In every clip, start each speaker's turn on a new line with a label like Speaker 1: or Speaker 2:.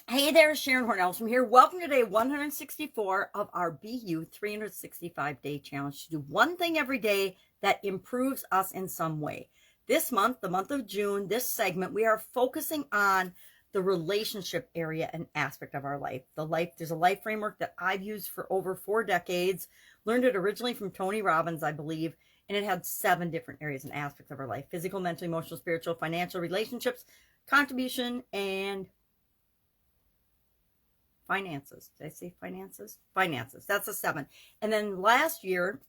Speaker 1: Hey there, Sharon Horne-Ellstrom here. Welcome to day 164 of our BU 365-day challenge to do one thing every day that improves us in some way. This month, the month of June, this segment, we are focusing on the relationship area and aspect of our life. There's a life framework that I've used for over 4 decades, learned it originally from Tony Robbins, I believe, and it had 7 different areas and aspects of our life: physical, mental, emotional, spiritual, financial, relationships, contribution, and finances. Did I say finances? Finances. That's a 7. And then last year,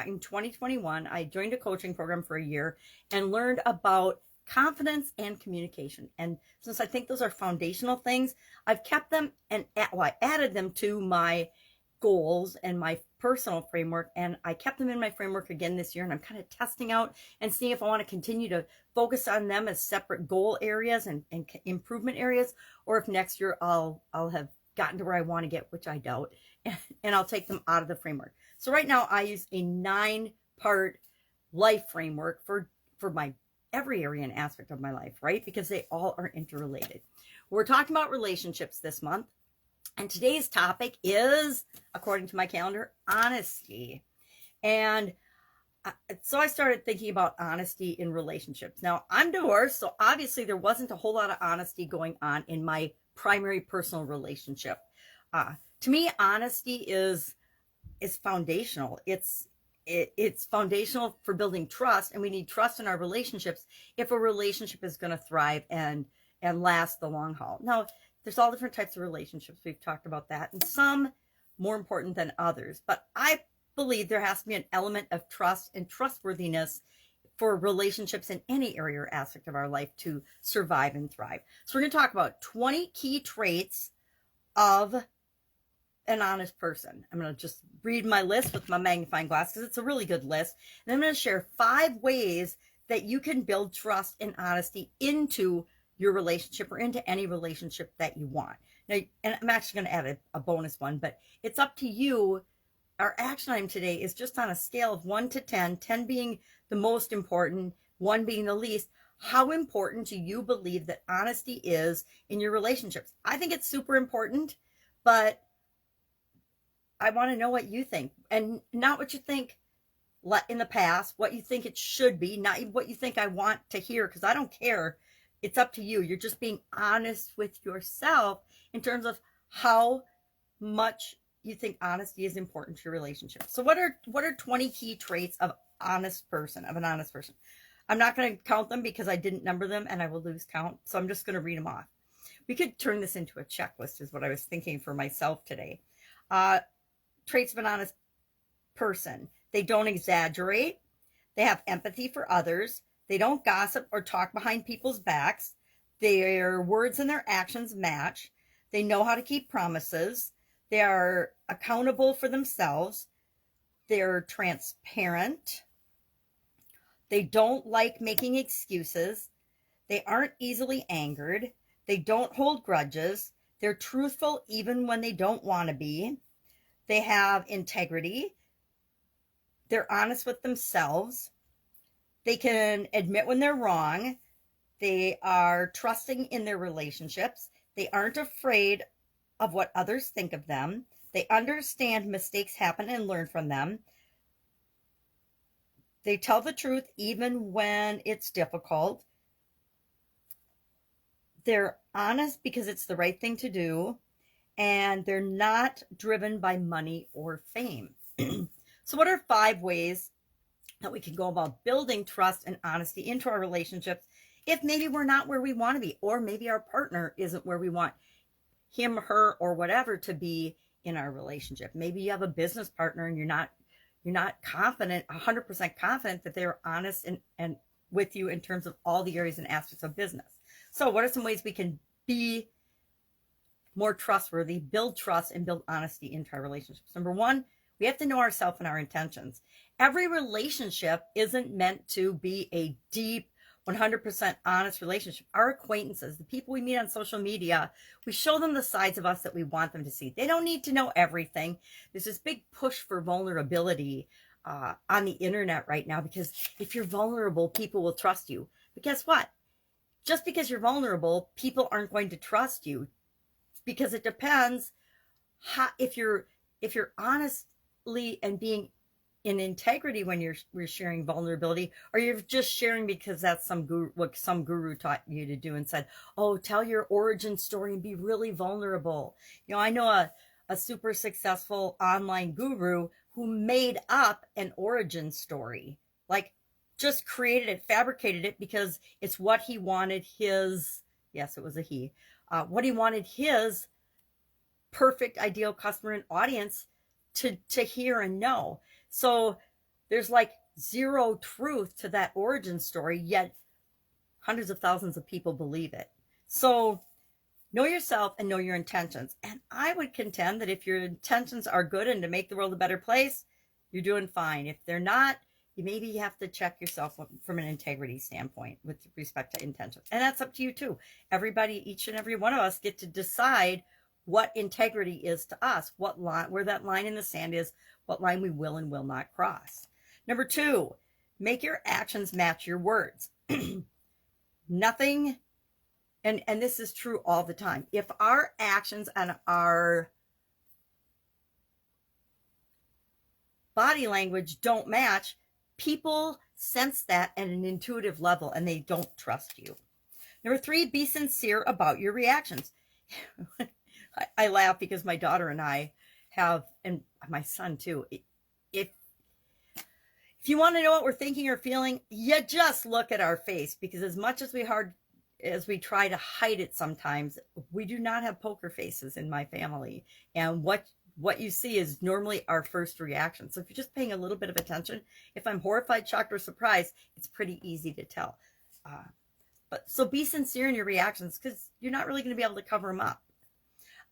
Speaker 1: in 2021, I joined a coaching program for a year and learned about confidence and communication. And since I think those are foundational things, I've kept them and I added them to my goals and my personal framework, and I kept them in my framework again this year, and I'm kind of testing out and seeing if I want to continue to focus on them as separate goal areas and improvement areas, or if next year I'll have gotten to where I want to get, which I doubt, and I'll take them out of the framework. So right now I use a 9-part life framework for my every area and aspect of my life, right? Because they all are interrelated. We're talking about relationships this month, and today's topic is, according to my calendar, honesty. And so I started thinking about honesty in relationships. Now, I'm divorced, so obviously there wasn't a whole lot of honesty going on in my primary personal relationship. To me, honesty is foundational. It's foundational for building trust, and we need trust in our relationships if a relationship is going to thrive and last the long haul. Now, there's all different types of relationships. We've talked about that, and some more important than others. But I believe there has to be an element of trust and trustworthiness for relationships in any area or aspect of our life to survive and thrive. So we're going to talk about 20 key traits of an honest person. I'm going to just read my list with my magnifying glass because it's a really good list. And I'm going to share 5 ways that you can build trust and honesty into your relationship or into any relationship that you want. Now, and I'm actually going to add a bonus one, but it's up to you. Our action item today is just on a scale of 1 to 10, 10 being the most important, 1 being the least. How important do you believe that honesty is in your relationships? I think it's super important, but I want to know what you think, and not what you think in the past, what you think it should be, not what you think I want to hear, because I don't care. It's up to you. You're just being honest with yourself in terms of how much you think honesty is important to your relationship. So what are 20 key traits of an honest person? I'm not going to count them because I didn't number them and I will lose count. So I'm just going to read them off. We could turn this into a checklist is what I was thinking for myself today. Traits of an honest person. They don't exaggerate. They have empathy for others. They don't gossip or talk behind people's backs. Their words and their actions match. They know how to keep promises. They are accountable for themselves. They're transparent. They don't like making excuses. They aren't easily angered. They don't hold grudges. They're truthful even when they don't want to be. They have integrity. They're honest with themselves. They can admit when they're wrong. They are trusting in their relationships. They aren't afraid of what others think of them. They understand mistakes happen and learn from them. They tell the truth even when it's difficult. They're honest because it's the right thing to do. And they're not driven by money or fame. So what are 5 ways that we can go about building trust and honesty into our relationships if maybe we're not where we want to be, or maybe our partner isn't where we want him, her, or whatever to be in our relationship? Maybe you have a business partner and you're not confident, 100% confident that they're honest and with you in terms of all the areas and aspects of business. So what are some ways we can be more trustworthy, build trust, and build honesty into our relationships? Number 1, we have to know ourselves and our intentions. Every relationship isn't meant to be a deep, 100% honest relationship. Our acquaintances, the people we meet on social media, we show them the sides of us that we want them to see. They don't need to know everything. There's this big push for vulnerability on the internet right now, because if you're vulnerable, people will trust you. But guess what? Just because you're vulnerable, people aren't going to trust you. because it depends how, if you're honestly and being in integrity when we're sharing vulnerability, or you're just sharing because that's what some guru taught you to do and said, oh, tell your origin story and be really vulnerable. I know a super successful online guru who made up an origin story, like just created it, fabricated it, because it's what he wanted his, yes, it was a he, what he wanted his perfect ideal customer and audience to hear and know. So there's like zero truth to that origin story, yet hundreds of thousands of people believe it. So know yourself and know your intentions. And I would contend that if your intentions are good and to make the world a better place, you're doing fine. If they're not, maybe you have to check yourself from an integrity standpoint with respect to intentions. And that's up to you too. Everybody, each and every one of us, get to decide what integrity is to us, what line, where that line in the sand is, what line we will and will not cross. Number 2, make your actions match your words. Nothing, and this is true all the time. If our actions and our body language don't match, people sense that at an intuitive level and they don't trust you. Number 3, be sincere about your reactions. I laugh because my daughter and I have, and my son too, if you want to know what we're thinking or feeling, you just look at our face, because as much as we try to hide it sometimes, we do not have poker faces in my family. And what you see is normally our first reaction. So if you're just paying a little bit of attention, if I'm horrified, shocked, or surprised, it's pretty easy to tell. So be sincere in your reactions, because you're not really going to be able to cover them up.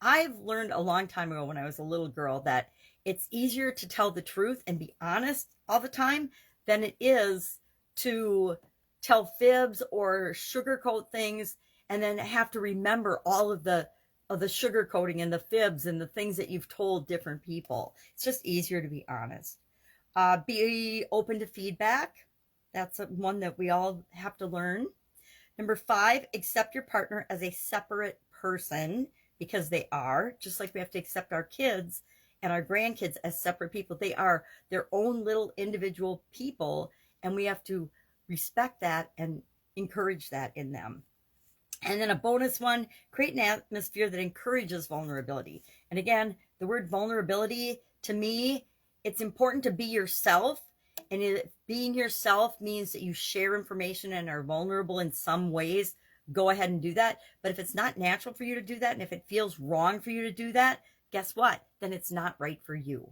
Speaker 1: I've learned a long time ago when I was a little girl that it's easier to tell the truth and be honest all the time than it is to tell fibs or sugarcoat things and then have to remember all of the sugarcoating and the fibs and the things that you've told different people. It's just easier to be honest. Be open to feedback. That's one that we all have to learn. Number 5, accept your partner as a separate person, because they are, just like we have to accept our kids and our grandkids as separate people. They are their own little individual people, and we have to respect that and encourage that in them. And then a bonus one, create an atmosphere that encourages vulnerability. And again, the word vulnerability, to me, it's important to be yourself. And being yourself means that you share information and are vulnerable in some ways. Go ahead and do that. But if it's not natural for you to do that, and if it feels wrong for you to do that, guess what? Then it's not right for you.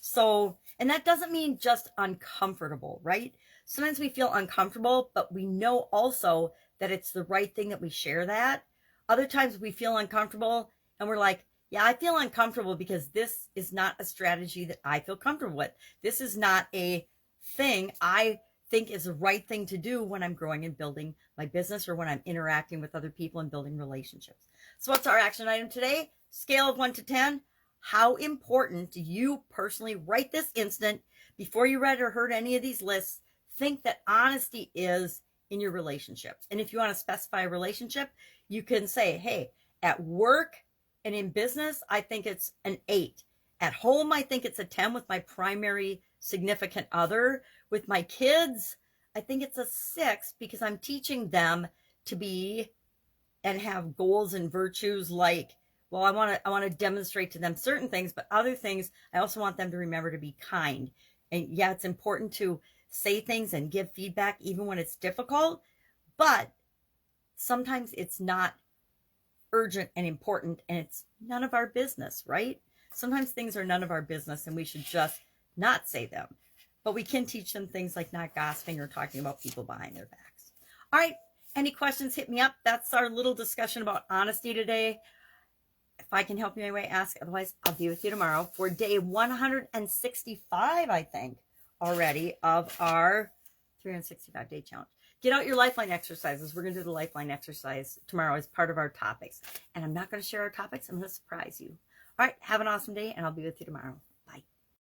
Speaker 1: So, and that doesn't mean just uncomfortable, right? Sometimes we feel uncomfortable, but we know also that it's the right thing that we share that. Other times we feel uncomfortable and we're like, yeah, I feel uncomfortable because this is not a strategy that I feel comfortable with. This is not a thing I think is the right thing to do when I'm growing and building my business or when I'm interacting with other people and building relationships. So what's our action item today? Scale of 1 to 10. How important do you personally, right this instant, before you read or heard any of these lists, think that honesty is in your relationships? And if you want to specify a relationship, you can say, hey, at work and in business, I think it's an 8. At home, I think it's a 10 with my primary significant other. With my kids, I think it's a 6 because I'm teaching them to be and have goals and virtues like, well, I want to demonstrate to them certain things, but other things, I also want them to remember to be kind. And yeah, it's important to say things and give feedback even when it's difficult, but sometimes it's not urgent and important and it's none of our business, right? Sometimes things are none of our business and we should just not say them. But we can teach them things like not gossiping or talking about people behind their backs. All right. Any questions, hit me up. That's our little discussion about honesty today. If I can help you in any way, ask. Otherwise, I'll be with you tomorrow for day 165, I think, already of our 365-day challenge. Get out your lifeline exercises. We're going to do the lifeline exercise tomorrow as part of our topics. And I'm not going to share our topics. I'm going to surprise you. All right. Have an awesome day, and I'll be with you tomorrow.